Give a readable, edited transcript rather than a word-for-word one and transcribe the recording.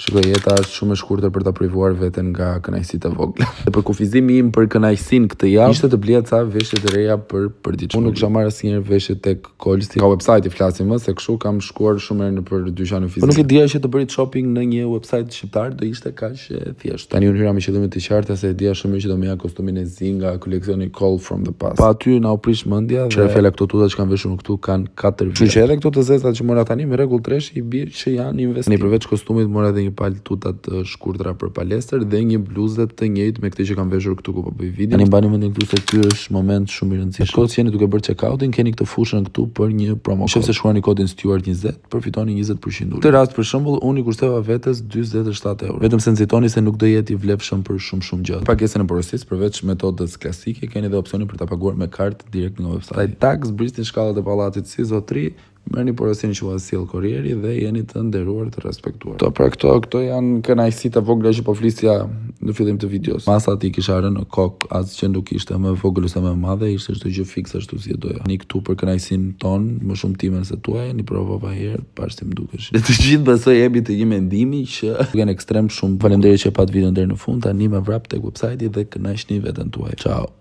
Shikoj, jeta është shumë e shkurtër për ta privuar veten nga kënaqësitë e vogla. Dhe për kufizimin im për kënaqësinë këtë javë, ishte të blija ca veshje të reja për diçka. Unë nuk kisha marrë asnjëherë veshje tek Kolsi. Ka website-i flasim më se kështu kam shkuar shumë herë nëpër dyqane fizike. Po nuk e dija që të bërit shopping në një website shqiptar do ishte kaq e thjeshtë. Tani unë hyra me qëllime të qarta se e dija shumë mirë që do më ja kostumin e zi nga koleksioni Call from the Past. Pa aty na u prish mendja dhe fjala këto tuta që kanë veshur këtu kanë 4 vjet. Kështu që edhe këto të zezat që mora tani me rregull tresh i bie që janë investim. Ne përveç kostumit mora edhe një palë tuta të shkurtra për palestër dhe një bluzë të njëjtë me këtë që kam veshur këtu ku po bëj video. Tani mbani mendin këtu se ky është moment shumë i rëndësishëm. Shkoj jeni duke bërë check-outin, keni këtë fushën këtu për një promo. Nëse shkruani kodin Stuart20, përfitoni 20% ulje. Këtë rast për shembull unë i kushtova vetes 47 euro. Vetëm se nxitoni se nuk do jetë i vlefshëm për shumë gjatë. Pagesën e porosisë përveç metodës klasike keni edhe opsionin për ta paguar me kartë direkt nga website. Tax bristin shkallat e pallatit si zotri. Merrni porosinë që vazhdi sjell kurrieri dhe jeni të nderuar të respektuar. Këto janë kënaqësitë e vogla që po flisja në fillim të videos. Masat i kisha rënë në kokë, asgjë nuk ishte më vogël ose më e madhe, ishte çdo gjë fikse ashtu si e doja. Ni këtu për kënaqësinë tonë, më shumë timen se tuaj, ni provova herë, pash si më dukesh. Ne të gjithë besoj jemi të një mendimi që janë ekstrem shumë. Faleminderit që pat videon deri në fund. Tani më vrap tek website-i dhe kënaqni veten tuaj. Ciao.